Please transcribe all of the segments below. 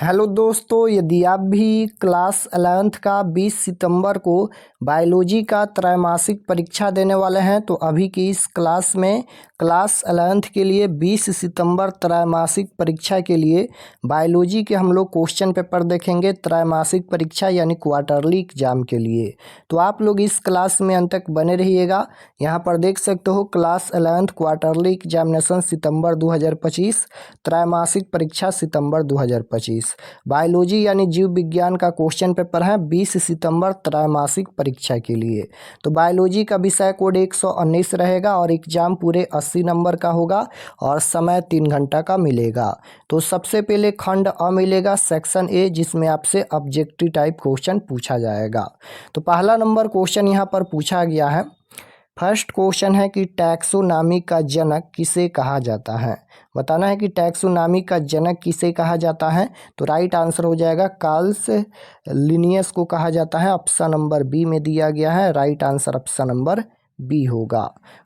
Hello दोस्तों, यदि आप भी क्लास 11th का 20 सितंबर को बायोलॉजी का त्रैमासिक परीक्षा देने वाले हैं तो अभी की इस क्लास में क्लास 11th के लिए 20 सितंबर त्रैमासिक परीक्षा के लिए बायोलॉजी के हम लोग क्वेश्चन पेपर देखेंगे। त्रैमासिक परीक्षा यानी क्वार्टरली एग्जाम के लिए तो आप लोग इस क्लास में अंत तक बने रहिएगा। यहाँ पर देख सकते हो क्लास 11th क्वार्टरली एग्जामिनेशन सितंबर 2025, त्रैमासिक परीक्षा सितंबर 2025। बायोलॉजी यानी जीव विज्ञान का क्वेश्चन पेपर है 20 सितंबर त्रैमासिक परीक्षा के लिए। तो बायोलॉजी का विषय कोड 119 रहेगा और एग्जाम पूरे 80 नंबर का होगा और समय 3 घंटा का मिलेगा। तो सबसे पहले खंड अ मिलेगा, सेक्शन ए, जिसमें आपसे ऑब्जेक्टिव टाइप क्वेश्चन पूछा जाएगा। तो पहला नंबर क्वेश्चन यहाँ पर पूछा गया है। फर्स्ट क्वेश्चन है कि टैक्सोनॉमी का जनक किसे कहा जाता है। बताना है कि टैक्सोनॉमी का जनक किसे कहा जाता है। तो राइट आंसर हो जाएगा कार्ल्स लिनियस को कहा जाता है। ऑप्शन नंबर बी में दिया गया है, right answer option number B होगा।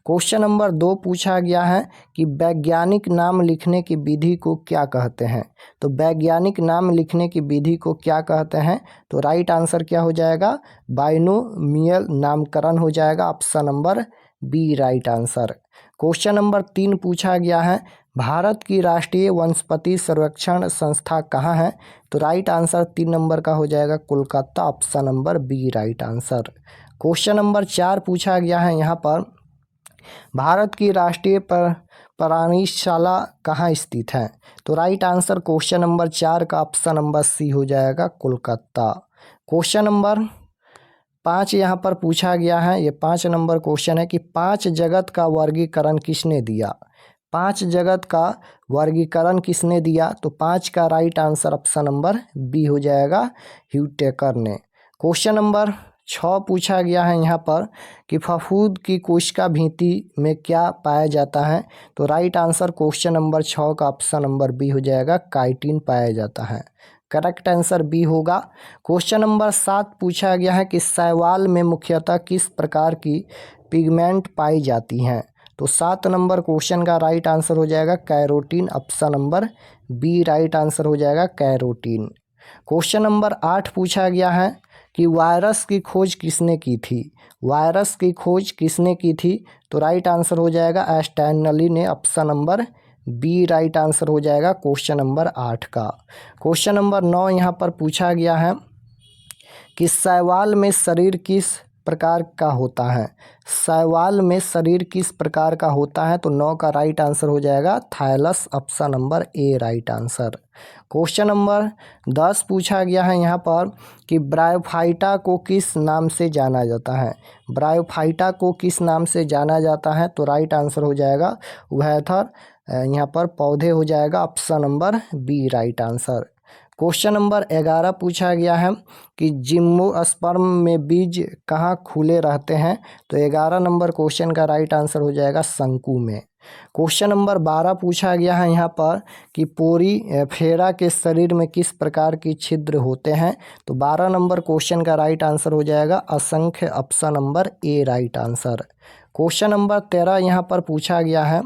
क्वेश्चन नंबर 2 पूछा गया है कि वैज्ञानिक नाम लिखने की विधि को क्या कहते हैं। तो वैज्ञानिक नाम लिखने की विधि को क्या कहते हैं। तो राइट आंसर क्या हो जाएगा, बाइनोमियल नामकरण हो जाएगा, option number B right answer. Question number 3 पूछा गया है भारत की राष्ट्रीय वनस्पति संरक्षण संस्था कहाँ है। तो राइट आंसर 3 नंबर का हो जाएगा Kolkata, option number B right answer. Question number 4 पूछा गया है यहाँ पर भारत की राष्ट्रीय प्राणीशाला कहाँ स्थित है। तो राइट आंसर क्वेश्चन नंबर 4 का ऑप्शन नंबर सी हो जाएगा कोलकाता। क्वेश्चन नंबर 5 यहाँ पर पूछा गया है, ये 5 नंबर क्वेश्चन है कि 5 जगत का वर्गीकरण किसने दिया। 5 जगत का वर्गीकरण किसने दिया। तो 5 का right answer option number B हो जाएगा ह्यूटेकर ने। क्वेश्चन नंबर 6 पूछा गया है यहाँ पर कि फफूंद की कोशिका भित्ति में क्या पाया जाता है। तो राइट आंसर क्वेश्चन नंबर 6 का ऑप्शन नंबर बी हो जाएगा काइटिन पाया जाता है, करेक्ट आंसर बी होगा। क्वेश्चन नंबर 7 पूछा गया है कि शैवाल में मुख्यतः किस प्रकार की पिगमेंट पाई जाती हैं। तो 7 नंबर क्वेश्चन का राइट आंसर हो जाएगा carotene, option number B right answer हो जाएगा कैरोटीन। क्वेश्चन नंबर 8 पूछा गया है कि वायरस की खोज किसने की थी। वायरस की खोज किसने की थी। तो राइट आंसर हो जाएगा एस्टैनली ने, option number B right answer हो जाएगा क्वेश्चन नंबर 8 का। क्वेश्चन नंबर 9 यहाँ पर पूछा गया है कि शैवाल में शरीर किस प्रकार का होता है। शैवाल में शरीर किस प्रकार का होता है। तो 9 का राइट आंसर हो जाएगा थायलस, option number A right answer. Question number 10 पूछा गया है यहाँ पर कि ब्रायोफाइटा को किस नाम से जाना जाता है। ब्रायोफाइटा को किस नाम से जाना जाता है। तो राइट आंसर हो जाएगा उभयचर, यहाँ पर पौधे हो जाएगा, option number B right answer. Question number 11 पूछा गया है कि जिम्नोस्पर्म में बीज कहाँ खुले रहते हैं। तो 11 नंबर क्वेश्चन का राइट आंसर हो जाएगा शंकु में। क्वेश्चन नंबर 12 पूछा गया है यहाँ पर कि पोरीफेरा के शरीर में किस प्रकार की छिद्र होते हैं। तो 12 नंबर क्वेश्चन का राइट आंसर हो जाएगा असंख्य, option number A right answer. Question number 13 यहाँ पर पूछा गया है,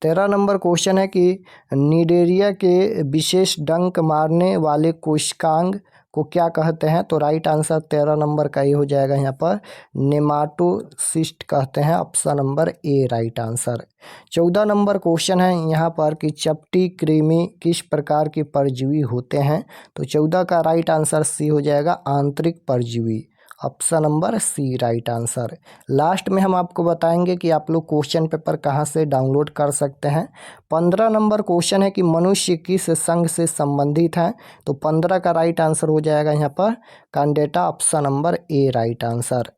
13 नंबर क्वेश्चन है कि निडेरिया के विशेष डंक मारने वाले कोशिकांग को क्या कहते हैं। तो राइट आंसर 13 नंबर का ये हो जाएगा यहाँ पर नेमाटोसिस्ट कहते हैं, option number A right answer. 14 number question है यहाँ पर कि चपटी कृमि किस प्रकार के परजीवी होते हैं। तो 14 का राइट आंसर सी हो जाएगा आंतरिक परजीवी, option number C right answer. Last में हम आपको बताएंगे कि आप लोग क्वेश्चन पेपर कहाँ से डाउनलोड कर सकते हैं। 15 नंबर क्वेश्चन है कि मनुष्य किस संघ से संबंधित है। तो 15 का राइट आंसर हो जाएगा यहाँ पर कैंडेटा, option number A right answer.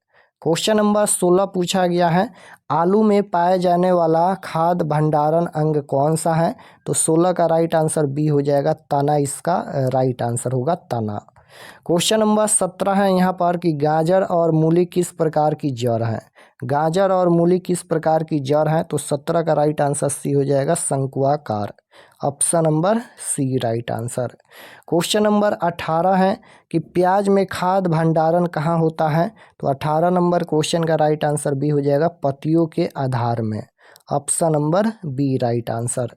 Question number 16 पूछा गया है आलू में पाए जाने वाला खाद्य भंडारण अंग कौन सा है। तो 16 का राइट आंसर बी हो जाएगा तना, इसका राइट आंसर होगा तना। क्वेश्चन नंबर 17 है यहाँ पर कि गाजर और मूली किस प्रकार की जड़ है। गाजर और मूली किस प्रकार की जड़ है। तो 17 का राइट आंसर सी हो जाएगा शंक्वाकार, option number C right answer. Question number 18 है कि प्याज में खाद्य भंडारण कहाँ होता है। तो 18 नंबर क्वेश्चन का राइट आंसर बी हो जाएगा पत्तियों के आधार में, option number B right answer.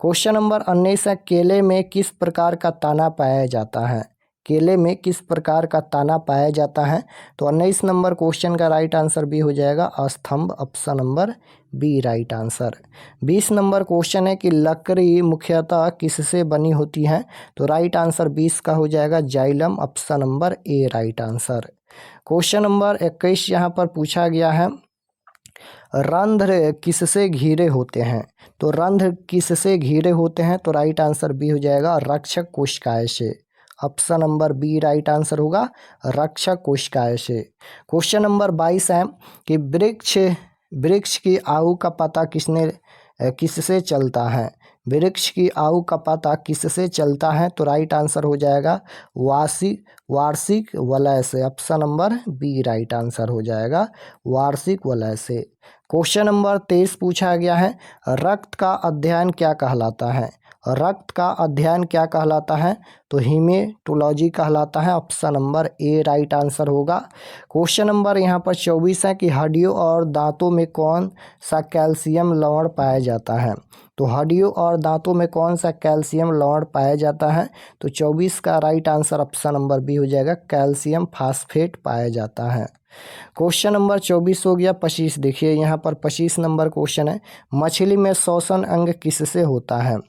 Question number 19 है, केले में किस प्रकार का तना पाया जाता है? केले में किस प्रकार का तना पाया जाता है? तो 19 नंबर क्वेश्चन का राइट आंसर बी हो जाएगा स्तंभ, option number B right answer. 20 number question है कि लकड़ी मुख्यतः किससे बनी होती है? तो राइट आंसर 20 का हो जाएगा xylem, option number A right answer. Question number 21 यहाँ पर पूछा गया है, रंध्र किससे घिरे होते हैं? तो रंध्र किससे घिरे होते हैं? तो राइट आंसर बी हो जाएगा रक्षक कोशिकाएं से, option number B right answer होगा रक्षक कोशिकाएं से। क्वेश्चन नंबर 22 है कि वृक्ष की आयु का पता किससे चलता है? वृक्ष की आयु का पता किससे चलता है? तो राइट आंसर हो जाएगा वार्षिक वलय से, option number B right answer हो जाएगा वार्षिक वलय से। क्वेश्चन नंबर 23 पूछा गया है, रक्त का अध्ययन क्या कहलाता है? रक्त का अध्ययन क्या कहलाता है? तो हीमेटोलॉजी कहलाता है, option number A right answer होगा। क्वेश्चन नंबर यहाँ पर 24 है कि हड्डियों और दांतों में कौन सा कैल्शियम लवण पाया जाता है? तो हड्डियों और दांतों में कौन सा कैल्शियम लवण पाया जाता है? तो 24 का right answer option number B हो जाएगा कैल्शियम फास्फेट पाया जाता है। क्वेश्चन नंबर 24 हो गया। 25 देखिए यहाँ पर 25 नंबर क्वेश्चन है, मछली में श्वसन अंग किससे होता है?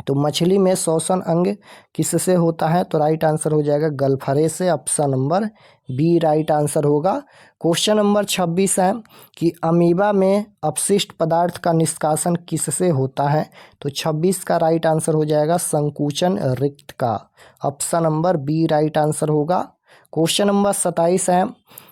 तो मछली में श्वसन अंग किससे होता है? तो राइट आंसर हो जाएगा गलफरे से, option number B right answer होगा। क्वेश्चन नंबर 26 है कि अमीबा में अपशिष्ट पदार्थ का निष्कासन किससे होता है? तो 26 का राइट आंसर हो जाएगा संकुचन रिक्त का, option number B right answer होगा। क्वेश्चन नंबर 27 है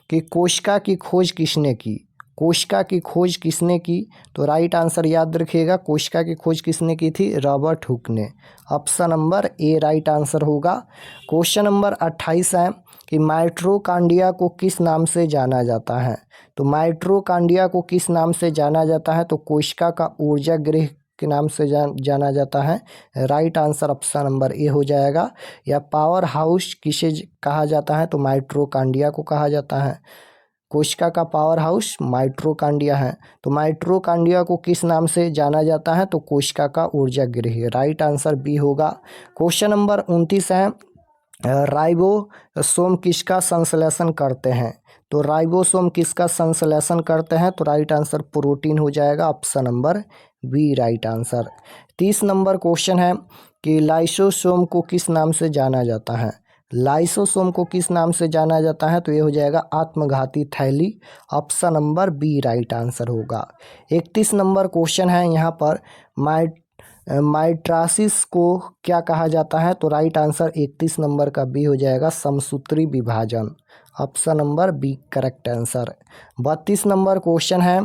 कि कोशिका की खोज किसने की? कोशिका की खोज किसने की? तो राइट आंसर याद रखिएगा, कोशिका की खोज किसने की थी? रॉबर्ट हुक ने, option number A right answer होगा। क्वेश्चन नंबर 28 है कि माइटोकॉन्ड्रिया को किस नाम से जाना जाता है? तो माइटोकॉन्ड्रिया को किस नाम से जाना जाता है? तो कोशिका का ऊर्जा गृह के नाम से जाना जाता है, राइट आंसर ऑप्शन नंबर ए हो जाएगा। या पावर हाउस किसे कहा जाता है? तो माइटोकॉन्ड्रिया को कहा जाता है। कोशिका का पावर हाउस माइटोकॉन्ड्रिया है। तो माइटोकॉन्ड्रिया को किस नाम से जाना जाता है? तो कोशिका का ऊर्जा गृह, राइट आंसर बी होगा। क्वेश्चन नंबर 29 है, राइबोसोम किसका संश्लेषण करते हैं? तो राइबोसोम किसका संश्लेषण करते हैं? तो राइट आंसर प्रोटीन हो जाएगा, option number B right answer. 30 number question है कि लाइसोसोम को किस नाम से जाना जाता है? लाइसोसोम को किस नाम से जाना जाता है? तो ये हो जाएगा आत्मघाती थैली, option number B right answer होगा। 31 नंबर क्वेश्चन है यहाँ पर, माइटोसिस को क्या कहा जाता है? तो राइट आंसर 31 नंबर का बी हो जाएगा समसूत्री विभाजन, option number B correct answer. 32 number question है,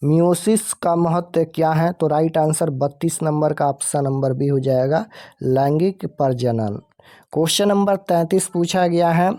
मियोसिस का महत्व क्या है? तो राइट आंसर 32 नंबर का ऑप्शन नंबर बी हो जाएगा लैंगिक प्रजनन। क्वेश्चन नंबर 33 पूछा गया है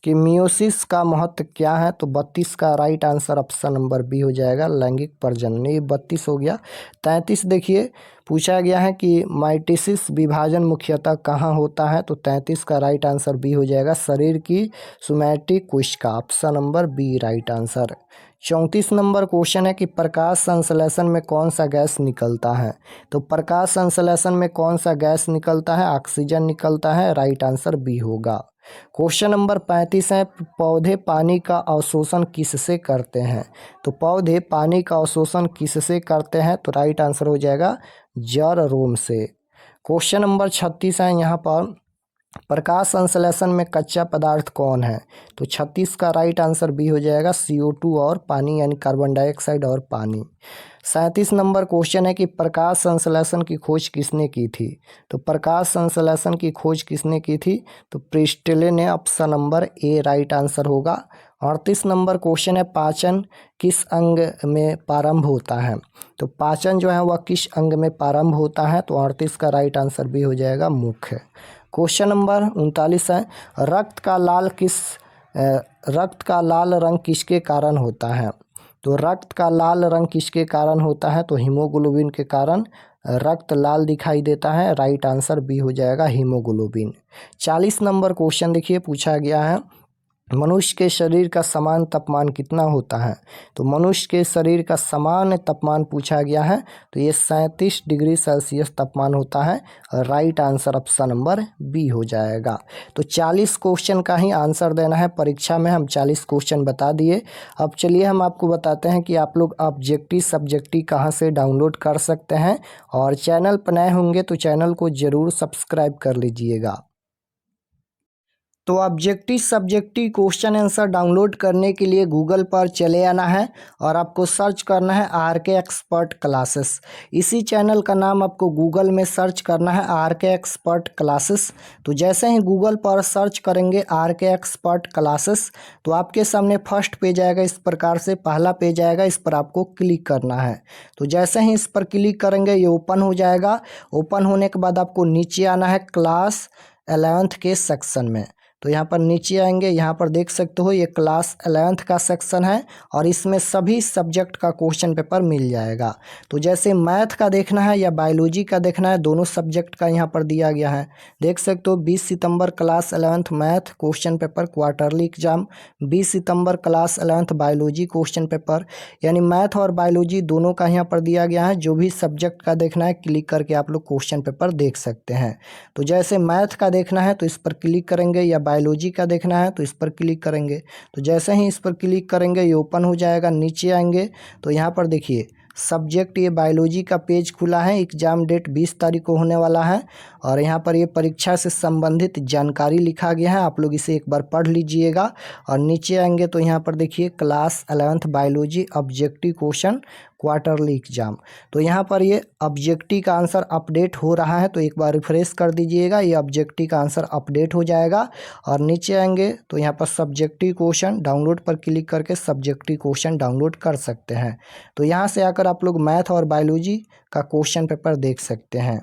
कि मियोसिस का महत्व क्या है? तो 32 का right answer option number B हो जाएगा लैंगिक प्रजनन। ये 32 हो गया। 33 देखिए पूछा गया है कि माइटोसिस विभाजन मुख्यतः कहाँ होता है? तो 33 का राइट आंसर बी हो जाएगा शरीर की सोमैटिक कोशिका, option number B right answer. 34 number question है कि प्रकाश संश्लेषण में कौन सा गैस निकलता है? तो प्रकाश संश्लेषण में कौन सा गैस निकलता है? ऑक्सीजन निकलता है, राइट आंसर बी होगा। क्वेश्चन नंबर 35 है, पौधे पानी का अवशोषण किससे करते हैं? तो पौधे पानी का अवशोषण किससे करते हैं? तो राइट आंसर हो जाएगा जड़ रोम से। क्वेश्चन नंबर 36 है यहाँ पर, प्रकाश संश्लेषण में कच्चा पदार्थ कौन है? तो 36 का राइट आंसर बी हो जाएगा CO2 और पानी, यानी कार्बन डाइऑक्साइड और पानी। 37 नंबर क्वेश्चन है कि प्रकाश संश्लेषण की खोज किसने की थी? तो प्रकाश संश्लेषण की खोज किसने की थी? तो प्रिस्टले ने, option number A right answer होगा। 38 नंबर क्वेश्चन है, पाचन किस अंग में प्रारंभ होता है? तो पाचन जो है वह किस अंग में प्रारंभ होता है? तो 38 का राइट आंसर भी हो जाएगा मुख। क्वेश्चन नंबर 39 है, रक्त का लाल रंग किसके कारण होता है? तो रक्त का लाल रंग किसके कारण होता है? तो हीमोग्लोबिन के कारण रक्त लाल दिखाई देता है, राइट आंसर बी हो जाएगा हीमोग्लोबिन। 40 नंबर क्वेश्चन देखिए पूछा गया है मनुष्य के शरीर का समान तापमान कितना होता है? तो मनुष्य के शरीर का सामान्य तापमान पूछा गया है, तो ये 37 डिग्री सेल्सियस तापमान होता है। और right answer option number B हो जाएगा। तो 40 क्वेश्चन का ही आंसर देना है परीक्षा में। हम 40 क्वेश्चन बता दिए। अब चलिए हम आपको बताते हैं कि आप लोग ऑब्जेक्टिव सब्जेक्टिव कहाँ से डाउनलोड कर सकते हैं। और चैनल पर नए होंगे तो चैनल को ज़रूर सब्सक्राइब कर लीजिएगा। तो objective subjective question answer download करने के लिए गूगल पर चले आना है और आपको सर्च करना है RK एक्सपर्ट क्लासेस। इसी चैनल का नाम आपको गूगल में सर्च करना है RK एक्सपर्ट क्लासेस। तो जैसे ही गूगल पर सर्च करेंगे RK एक्सपर्ट क्लासेस तो आपके सामने फर्स्ट पेज आएगा। इस प्रकार से पहला पेज आएगा, इस पर आपको क्लिक करना है। तो जैसे ही इस पर क्लिक करेंगे ये ओपन हो जाएगा। ओपन होने के बाद आपको नीचे आना है क्लास 11th के सेक्शन में। तो यहाँ पर नीचे आएंगे, यहाँ पर देख सकते हो ये क्लास 11th का सेक्शन है और इसमें सभी सब्जेक्ट का क्वेश्चन पेपर मिल जाएगा। तो जैसे मैथ का देखना है या बायोलॉजी का देखना है, दोनों सब्जेक्ट का यहाँ पर दिया गया है। देख सकते हो 20 सितंबर class 11th math question paper quarterly exam, 20 सितंबर class 11th biology question paper, यानी मैथ और बायोलॉजी दोनों का यहाँ पर दिया गया है। जो भी सब्जेक्ट का देखना है क्लिक करके आप लोग क्वेश्चन पेपर देख सकते हैं। तो जैसे मैथ का देखना है तो इस पर क्लिक करेंगे, या बायोलॉजी का देखना है तो इस पर क्लिक करेंगे। तो जैसे ही इस पर क्लिक करेंगे ये ओपन हो जाएगा। नीचे आएंगे तो यहाँ पर देखिए सब्जेक्ट ये बायोलॉजी का पेज खुला है। एग्जाम डेट 20 तारीख को होने वाला है और यहाँ पर ये परीक्षा से संबंधित जानकारी लिखा गया है। आप लोग इसे एक बार पढ़ लीजिएगा। और नीचे आएंगे तो यहाँ पर देखिए class 11th biology objective question quarterly exam. तो यहाँ पर ये ऑब्जेक्टिव का आंसर अपडेट हो रहा है, तो एक बार रिफ्रेश कर दीजिएगा, ये ऑब्जेक्टिव का आंसर अपडेट हो जाएगा। और नीचे आएंगे तो यहाँ पर सब्जेक्टिव क्वेश्चन डाउनलोड पर क्लिक करके सब्जेक्टिव क्वेश्चन डाउनलोड कर सकते हैं। तो यहाँ से आकर आप लोग मैथ और बायोलॉजी का क्वेश्चन पेपर देख सकते हैं।